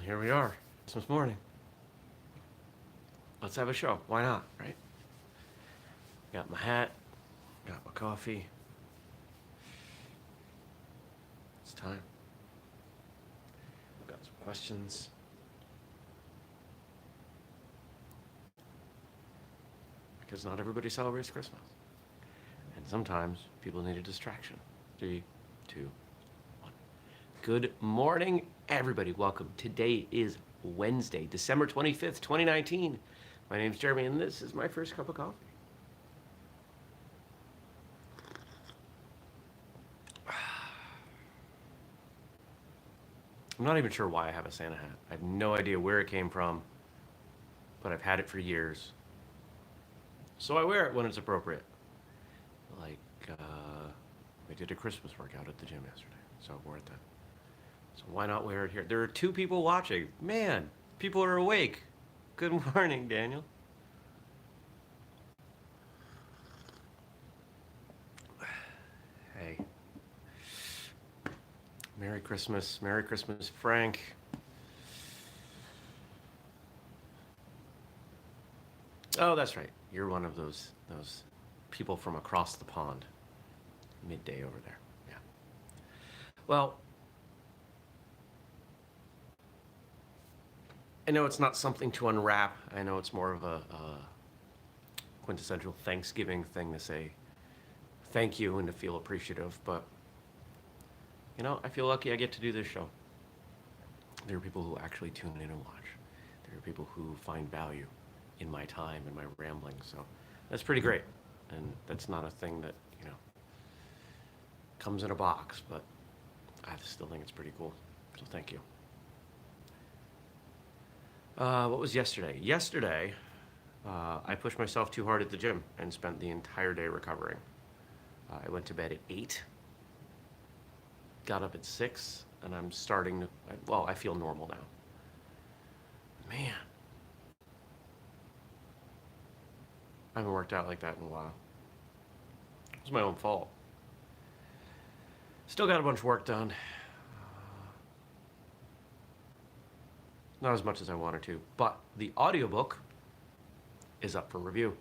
here we are, Christmas morning. Let's have a show. Why not, right? Got my hat, got my coffee. It's time. I've got some questions. Because not everybody celebrates Christmas. And sometimes people need a distraction. 3, 2, 1. Good morning, everybody. Welcome. Today is Wednesday, December 25th, 2019. My name's Jeremy, and this is my first cup of coffee. I'm not even sure why I have a Santa hat. I have no idea where it came from, but I've had it for years. So I wear it when it's appropriate. Like, I did a Christmas workout at the gym yesterday, so I wore it then. So why not wear it here? There are 2 people watching. Man, people are awake. Good morning, Daniel. Hey. Merry Christmas. Merry Christmas, Frank. Oh, that's right. You're one of those people from across the pond. Midday over there. Yeah. Well, I know it's not something to unwrap. I know it's more of a quintessential Thanksgiving thing to say thank you and to feel appreciative, but you know, I feel lucky I get to do this show. There are people who actually tune in and watch. There are people who find value in my time and my rambling, so that's pretty great. And that's not a thing that, you know, comes in a box, but I still think it's pretty cool, so thank you. What was yesterday? Yesterday, I pushed myself too hard at the gym and spent the entire day recovering. I went to bed at 8, got up at 6, and I'm starting to, well, I feel normal now. Man. I haven't worked out like that in a while. It was my own fault. Still got a bunch of work done. Not as much as I wanted to, but the audiobook is up for review.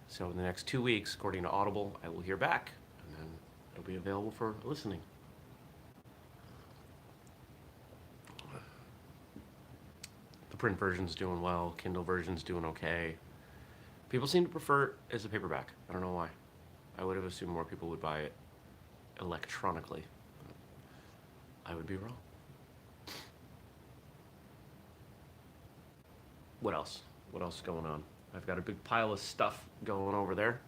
So in the next 2 weeks, according to Audible, I will hear back, and then it'll be available for listening. The print version's doing well, Kindle version's doing okay. People seem to prefer it as a paperback. I don't know why. I would have assumed more people would buy it electronically. I would be wrong. What else? What else is going on? I've got a big pile of stuff going over there,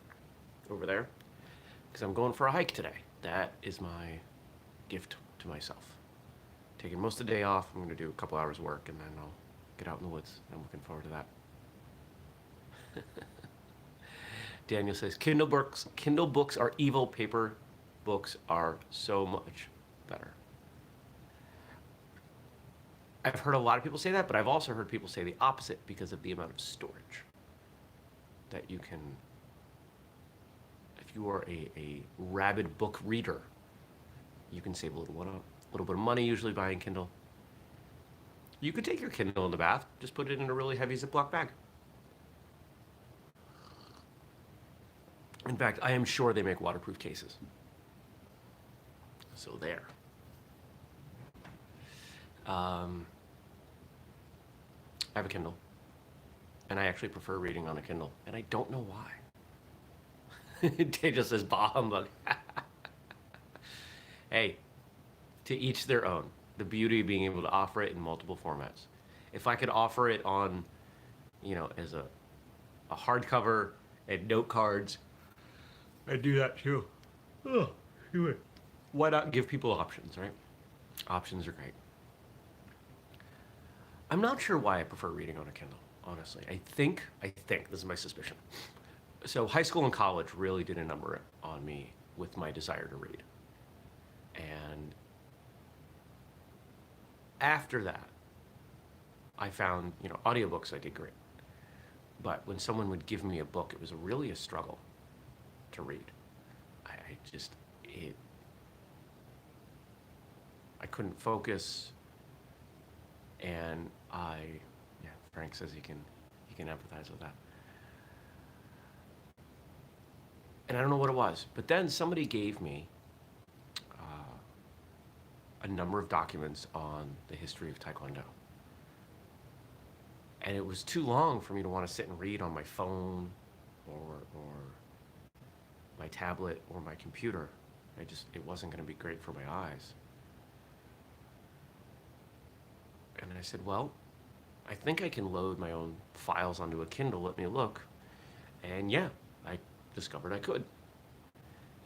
because I'm going for a hike today. That is my gift to myself. Taking most of the day off. I'm going to do a couple hours work, and then I'll get out in the woods. I'm looking forward to that. Daniel says, Kindle books are evil. Paper books are so much better. I've heard a lot of people say that, but I've also heard people say the opposite because of the amount of storage that you can, if you are a rabid book reader, you can save a little bit of money usually buying Kindle. You could take your Kindle in the bath, just put it in a really heavy Ziploc bag. In fact, I am sure they make waterproof cases. So there. I have a Kindle, and I actually prefer reading on a Kindle, and I don't know why. They just says, bah humbug. Hey, to each their own. The beauty of being able to offer it in multiple formats. If I could offer it on, you know, as a hardcover and note cards, I'd do that too. Oh, do it. Why not give people options, right? Options are great. I'm not sure why I prefer reading on a Kindle, honestly. I think, this is my suspicion. So high school and college really did a number on me with my desire to read. And after that, I found, you know, audiobooks I did great. But when someone would give me a book, it was really a struggle to read. I couldn't focus. And yeah, Frank says he can empathize with that. And I don't know what it was, but then somebody gave me a number of documents on the history of Taekwondo. And it was too long for me to want to sit and read on my phone or my tablet or my computer. It wasn't going to be great for my eyes. And I said, well, I think I can load my own files onto a Kindle. Let me look. And yeah, I discovered I could.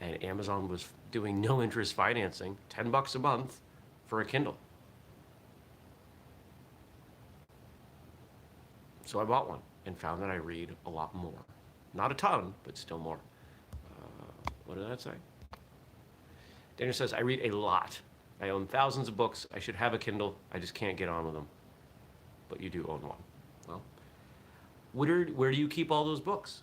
And Amazon was doing no interest financing, $10 a month for a Kindle. So I bought one and found that I read a lot more. Not a ton, but still more. What did that say? Daniel says, I read a lot. I own thousands of books. I should have a Kindle. I just can't get on with them. But you do own one. Well, where do you keep all those books?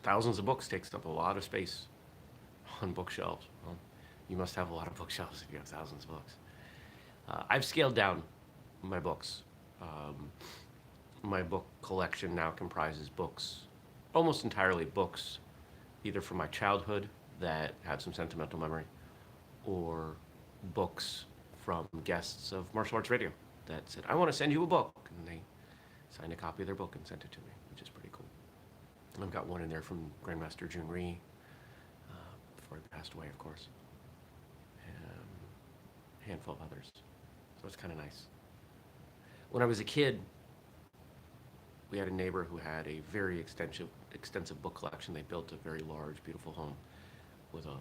Thousands of books takes up a lot of space on bookshelves. Well, you must have a lot of bookshelves if you have thousands of books. I've scaled down my books. My book collection now comprises books, almost entirely books, either from my childhood that had some sentimental memory, or books from guests of Martial Arts Radio that said, I want to send you a book. And they signed a copy of their book and sent it to me, which is pretty cool. I've got one in there from Grandmaster Jun Rhee, before he passed away, of course, and a handful of others. So it's kind of nice. When I was a kid, we had a neighbor who had a very extensive book collection. They built a very large, beautiful home with a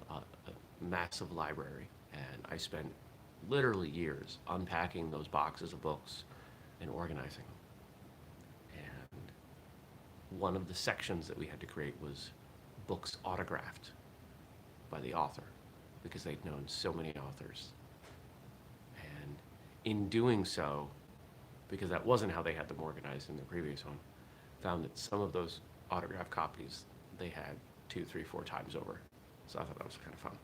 massive library, and I spent literally years unpacking those boxes of books and organizing them. One of the sections that we had to create was books autographed by the author, because they'd known so many authors. And in doing so, because that wasn't how they had them organized in the previous one, found that some of those autographed copies they had 2, 3, 4 times over. So I thought that was kind of fun.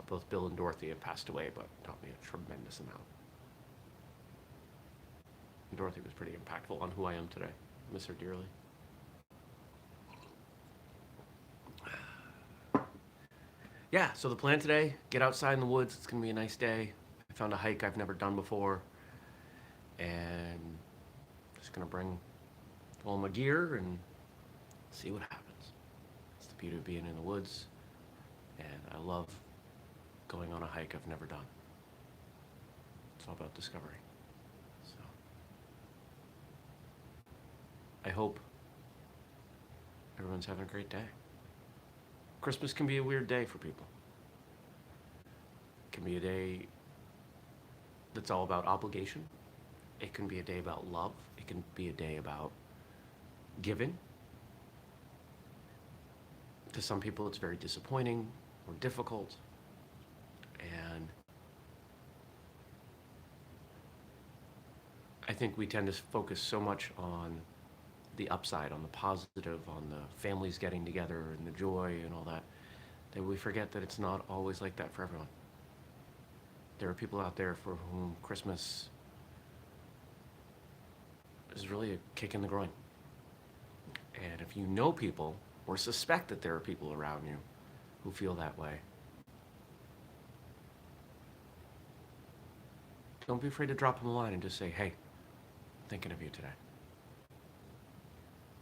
Both Bill and Dorothy have passed away, but taught me a tremendous amount. And Dorothy was pretty impactful on who I am today. Miss her dearly. Yeah, so the plan today, get outside in the woods. It's going to be a nice day. I found a hike I've never done before. And just going to bring all my gear and see what happens. It's the beauty of being in the woods. And I love going on a hike I've never done. It's all about discovery. So I hope everyone's having a great day. Christmas can be a weird day for people. It can be a day that's all about obligation. It can be a day about love. It can be a day about giving. To some people, it's very disappointing or difficult. And I think we tend to focus so much on the upside, on the positive, on the families getting together and the joy and all that, that we forget that it's not always like that for everyone. There are people out there for whom Christmas is really a kick in the groin. And if you know people or suspect that there are people around you who feel that way, don't be afraid to drop them a line and just say, hey, I'm thinking of you today.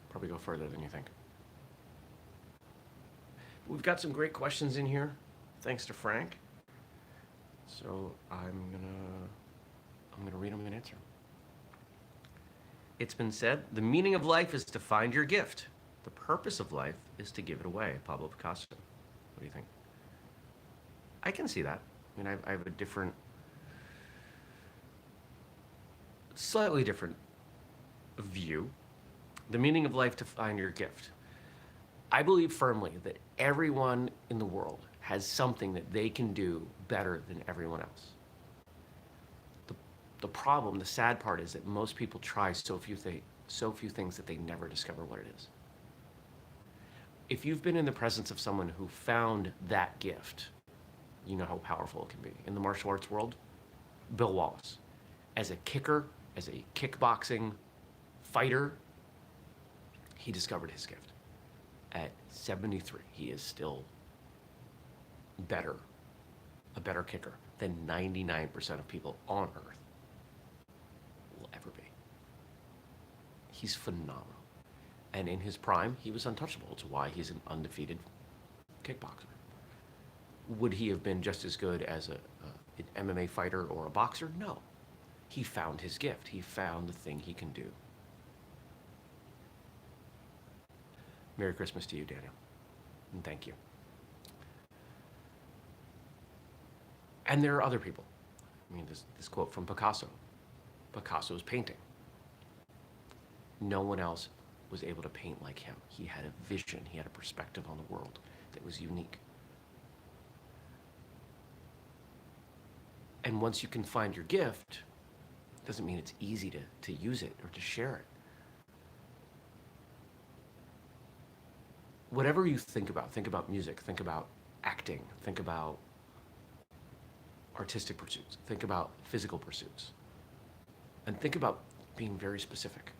Probably go further than you think. We've got some great questions in here, thanks to Frank. So I'm gonna read them and answer them. It's been said, the meaning of life is to find your gift. The purpose of life is to give it away. Pablo Picasso. What do you think? I can see that. I mean, I have a different, slightly different view. The meaning of life to find your gift. I believe firmly that everyone in the world has something that they can do better than everyone else. The problem, the sad part, is that most people try so few things that they never discover what it is. if you've been in the presence of someone who found that gift, you know how powerful it can be. In the martial arts world, Bill Wallace, as a kicker, as a kickboxing fighter, he discovered his gift. At 73, he is still better, a better kicker than 99% of people on earth will ever be. He's phenomenal. And in his prime, he was untouchable. It's why he's an undefeated kickboxer. Would he have been just as good as an MMA fighter or a boxer? No. He found his gift. He found the thing he can do. Merry Christmas to you, Daniel. And thank you. And there are other people. I mean, this quote from Picasso. Picasso's painting. No one else was able to paint like him. He had a vision, he had a perspective on the world that was unique. And once you can find your gift, doesn't mean it's easy to use it or to share it. Whatever you think about music, think about acting, think about artistic pursuits, think about physical pursuits, and think about being very specific.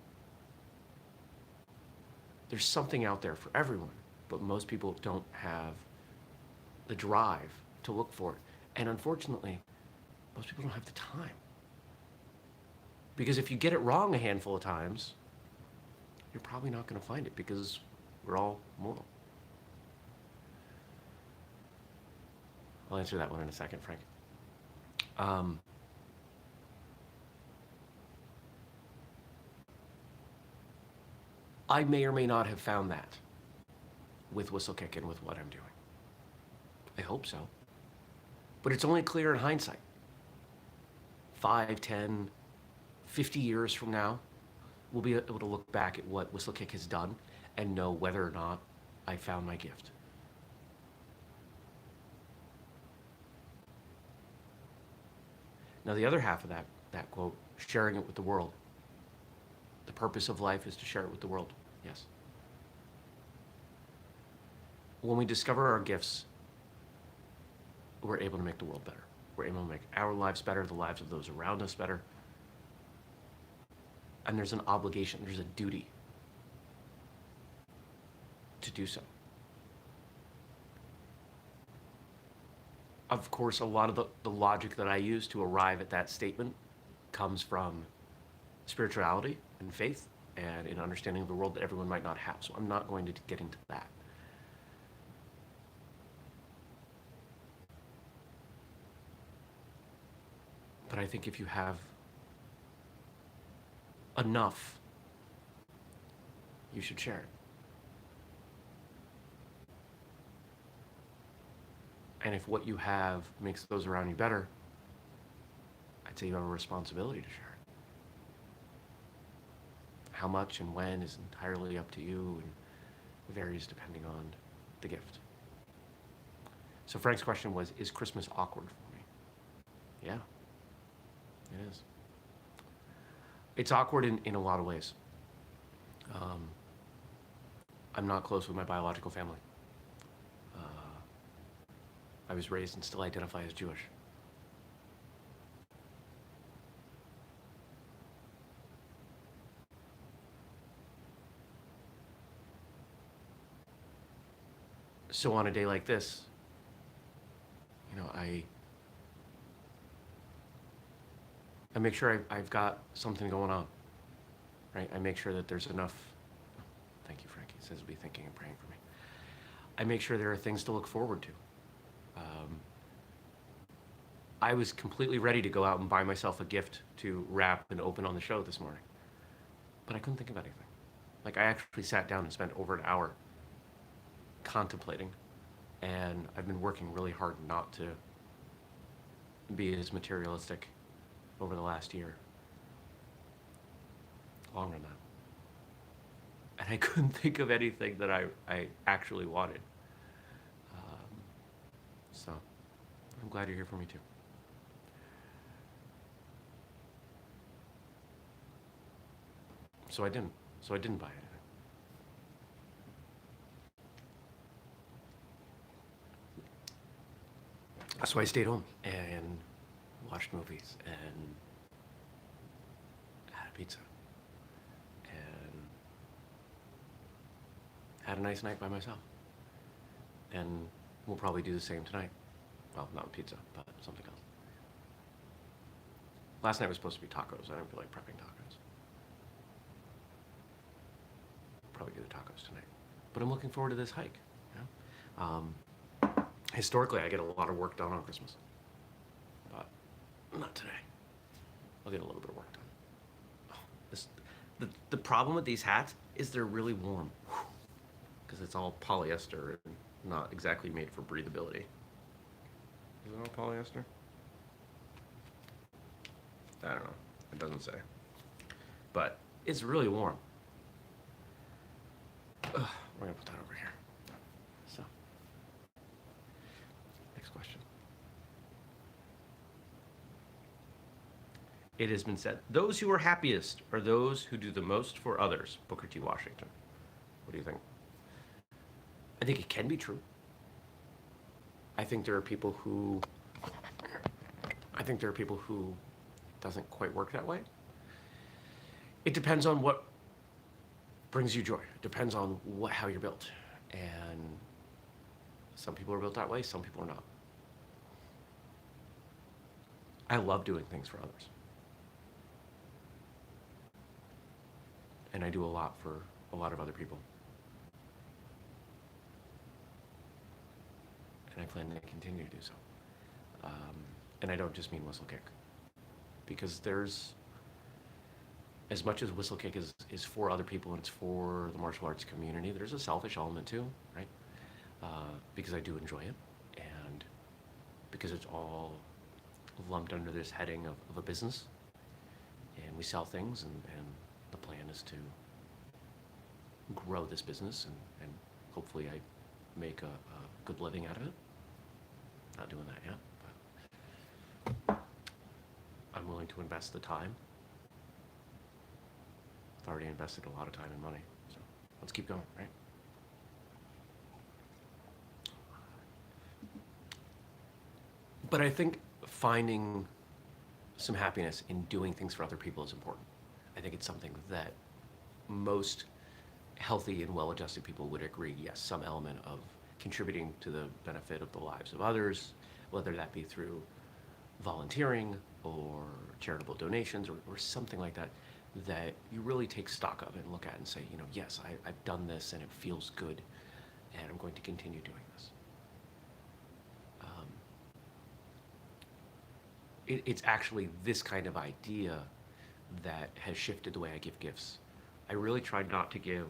There's something out there for everyone, but most people don't have the drive to look for it. And unfortunately, most people don't have the time. Because if you get it wrong a handful of times, you're probably not going to find it because we're all mortal. I'll answer that one in a second, Frank. I may or may not have found that with whistlekick and with what I'm doing. I hope so. But it's only clear in hindsight. 5, 10, 50 years from now, we'll be able to look back at what whistlekick has done and know whether or not I found my gift. Now the other half of that quote, sharing it with the world. The purpose of life is to share it with the world. Yes. When we discover our gifts, we're able to make the world better. We're able to make our lives better, the lives of those around us better. And there's an obligation, there's a duty to do so. Of course, a lot of the logic that I use to arrive at that statement comes from spirituality and faith and an understanding of the world that everyone might not have. So I'm not going to get into that. But I think if you have enough, you should share it. And if what you have makes those around you better, I'd say you have a responsibility to share it. How much and when is entirely up to you and varies depending on the gift. So Frank's question was, is Christmas awkward for me? Yeah, it is. It's awkward in a lot of ways. I'm not close with my biological family. I was raised and still identify as Jewish. So on a day like this, you know, I make sure I've got something going on, right? I make sure that there's enough. Thank you, Frankie. It says be thinking and praying for me. I make sure there are things to look forward to. I was completely ready to go out and buy myself a gift to wrap and open on the show this morning, but I couldn't think of anything. Like, I actually sat down and spent over an hour contemplating, and I've been working really hard not to be as materialistic over the last year. Longer than that. And I couldn't think of anything that I actually wanted. So I'm glad you're here for me too. So I didn't buy anything. So I stayed home and watched movies and had a pizza and had a nice night by myself. And we'll probably do the same tonight. Well, not pizza, but something else. Last night was supposed to be tacos. I didn't feel like prepping tacos. Probably do the tacos tonight. But I'm looking forward to this hike. You know? Historically, I get a lot of work done on Christmas. But not today. I'll get a little bit of work done. Oh, the problem with these hats is they're really warm. Because it's all polyester and not exactly made for breathability. Is it all polyester? I don't know. It doesn't say. But it's really warm. Ugh, we're going to put that over here. So, next question. It has been said, those who are happiest are those who do the most for others. Booker T. Washington. What do you think? I think it can be true. I think there are people who doesn't quite work that way. It depends on what brings you joy. It depends on how you're built. And some people are built that way, some people are not. I love doing things for others. And I do a lot for a lot of other people. And I plan to continue to do so. And I don't just mean whistlekick. Because there's, as much as whistlekick is for other people and it's for the martial arts community, there's a selfish element too, right? Because I do enjoy it, and because it's all lumped under this heading of a business, and we sell things, and the plan is to grow this business, and hopefully I make a good living out of it. Not doing that yet, but I'm willing to invest the time. I've already invested a lot of time and money, so let's keep going, right? But I think finding some happiness in doing things for other people is important. I think it's something that most healthy and well-adjusted people would agree, yes, some element of contributing to the benefit of the lives of others, whether that be through volunteering or charitable donations or something like that, that you really take stock of and look at and say, you know, yes, I've done this and it feels good, and I'm going to continue doing this. It's actually this kind of idea that has shifted the way I give gifts. I really try not to give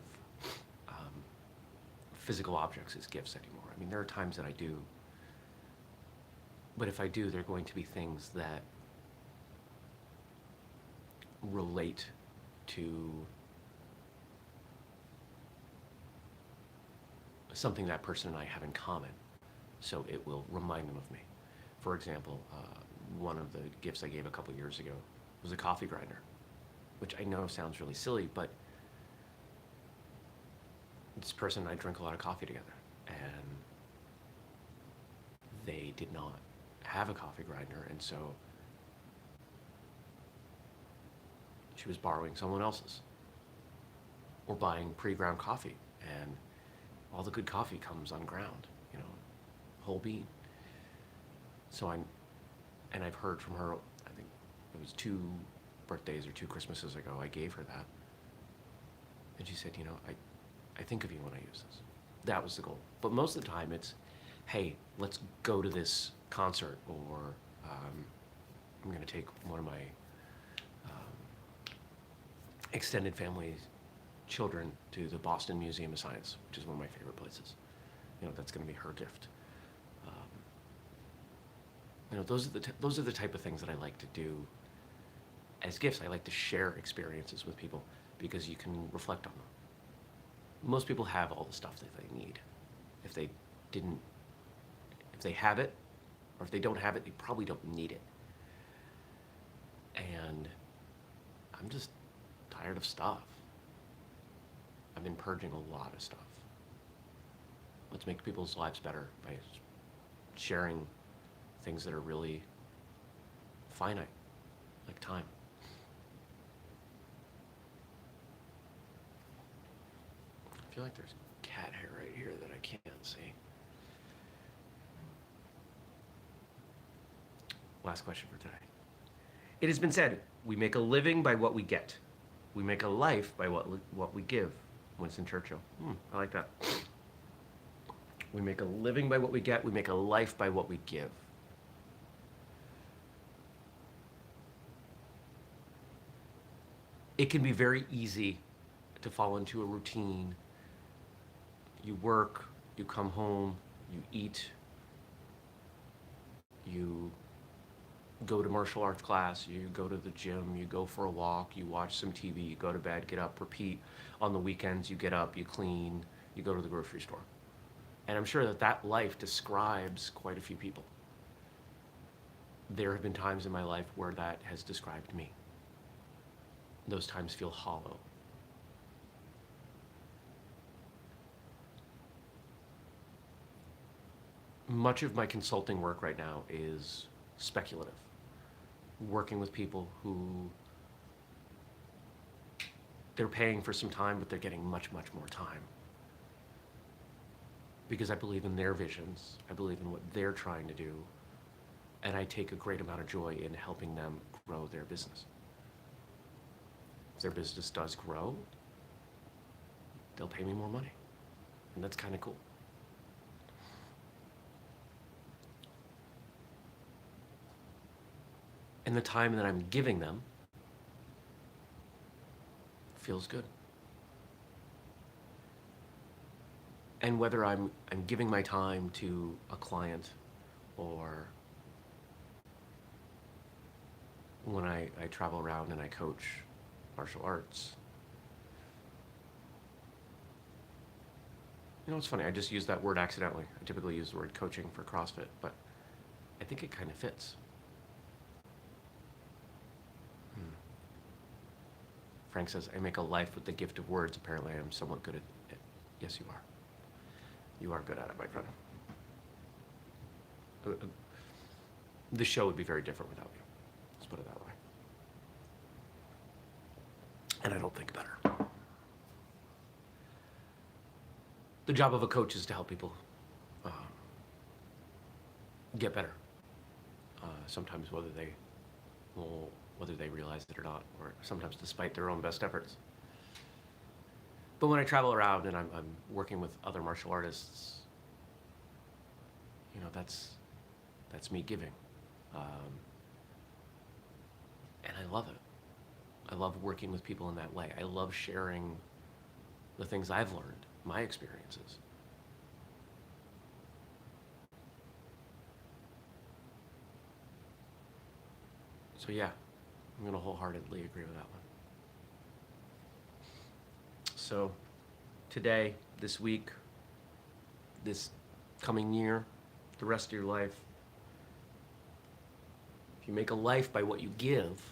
physical objects as gifts anymore. I mean, there are times that I do, but if I do, they're going to be things that relate to something that person and I have in common, so it will remind them of me. For example, one of the gifts I gave a couple years ago was a coffee grinder, which I know sounds really silly, but this person and I drink a lot of coffee together, and they did not have a coffee grinder, and so she was borrowing someone else's or buying pre-ground coffee, and all the good coffee comes unground, you know, whole bean. So I've heard from her, I think it was 2 birthdays or 2 Christmases ago, I gave her that, and she said, you know, I think of you when I use this. That was the goal. But most of the time it's, hey, let's go to this concert, or I'm going to take one of my extended family children to the Boston Museum of Science, which is one of my favorite places. You know, that's going to be her gift. You know, those are the type of things that I like to do as gifts. I like to share experiences with people because you can reflect on them. Most people have all the stuff that they need. If they have it, or if they don't have it, they probably don't need it. And I'm just tired of stuff. I've been purging a lot of stuff. Let's make people's lives better by sharing things that are really finite, like time. I feel like there's cat hair right here that I can't see. Last question for today. It has been said, we make a living by what we get. We make a life by what we give. Winston Churchill. I like that. We make a living by what we get. We make a life by what we give. It can be very easy to fall into a routine. You work, you come home, you eat, you go to martial arts class, you go to the gym, you go for a walk, you watch some TV, you go to bed, get up, repeat. On the weekends, you get up, you clean, you go to the grocery store. And I'm sure that that life describes quite a few people. There have been times in my life where that has described me. Those times feel hollow. Much of my consulting work right now is speculative. Working with people who they're paying for some time, but they're getting much, much more time. Because I believe in their visions, I believe in what they're trying to do, and I take a great amount of joy in helping them grow their business. If their business does grow, they'll pay me more money, and that's kind of cool. And the time that I'm giving them feels good. And whether I'm giving my time to a client or when I travel around and I coach martial arts. You know, it's funny, I just used that word accidentally. I typically use the word coaching for CrossFit, but I think it kind of fits. Frank says, I make a life with the gift of words. Apparently I am somewhat good at it. Yes, you are. You are good at it, my friend. The show would be very different without you. Let's put it that way. And I don't think better. The job of a coach is to help people get better. Sometimes whether they realize it or not, or sometimes despite their own best efforts. But when I travel around and I'm working with other martial artists, you know, that's me giving. And I love it. I love working with people in that way. I love sharing the things I've learned, my experiences. So yeah, I'm going to wholeheartedly agree with that one. So today, this week, this coming year, the rest of your life, if you make a life by what you give,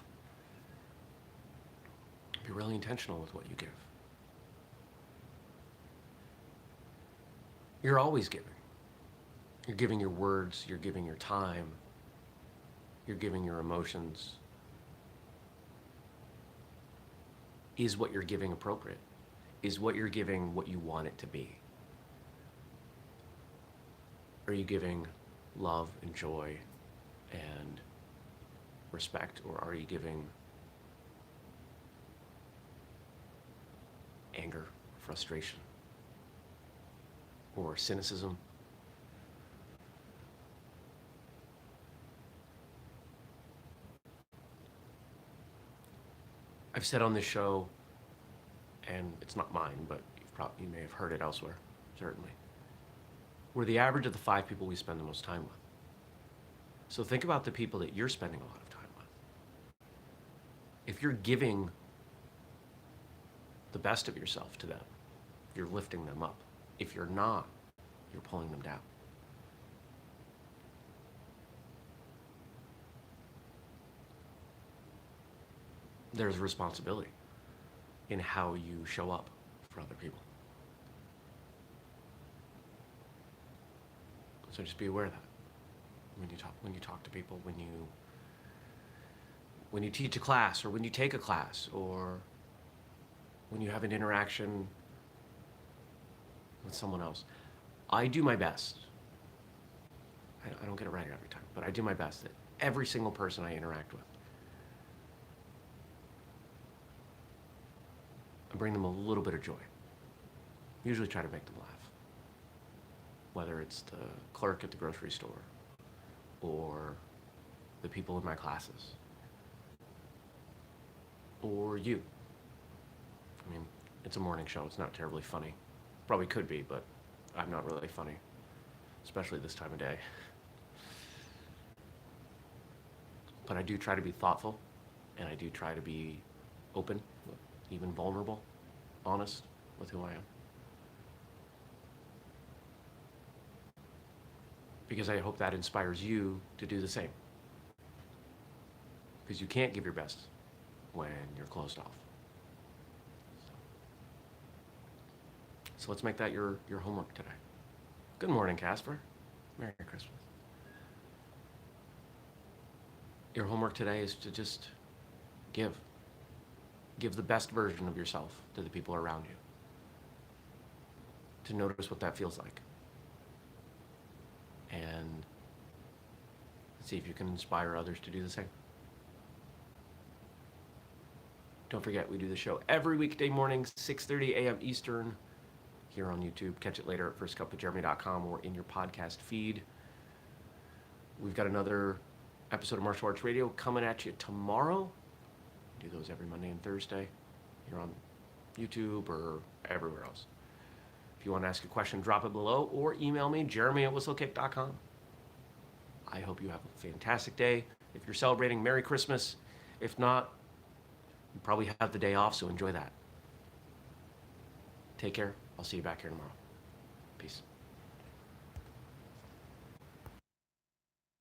be really intentional with what you give. You're always giving. You're giving your words, you're giving your time, you're giving your emotions. Is what you're giving appropriate? Is what you're giving what you want it to be? Are you giving love and joy and respect, or are you giving anger, frustration, or cynicism? I've said on this show, and it's not mine, but you may have heard it elsewhere, certainly. We're the average of the 5 people we spend the most time with. So think about the people that you're spending a lot of time with. If you're giving the best of yourself to them, you're lifting them up. If you're not, you're pulling them down. There's responsibility in how you show up for other people. So just be aware of that. when you talk to people, when you teach a class, or when you take a class, or when you have an interaction with someone else. I do my best. I don't get it right every time, but I do my best that every single person I interact with, I bring them a little bit of joy. Usually try to make them laugh. Whether it's the clerk at the grocery store, or the people in my classes, or you. I mean, it's a morning show. It's not terribly funny. Probably could be, but I'm not really funny, especially this time of day. But I do try to be thoughtful, and I do try to be open, even vulnerable, honest with who I am. Because I hope that inspires you to do the same. Because you can't give your best when you're closed off. So let's make that your homework today. Good morning, Casper. Merry Christmas. Your homework today is to just give. Give the best version of yourself to the people around you. To notice what that feels like. And see if you can inspire others to do the same. Don't forget, we do the show every weekday morning, 6:30 a.m. Eastern, here on YouTube. Catch it later at firstcupwithjeremy.com or in your podcast feed. We've got another episode of Martial Arts Radio coming at you tomorrow. We do those every Monday and Thursday here on YouTube or everywhere else. If you want to ask a question, drop it below or email me, jeremy@whistlekick.com. I hope you have a fantastic day. If you're celebrating, Merry Christmas. If not, you probably have the day off, so enjoy that. Take care. I'll see you back here tomorrow. Peace.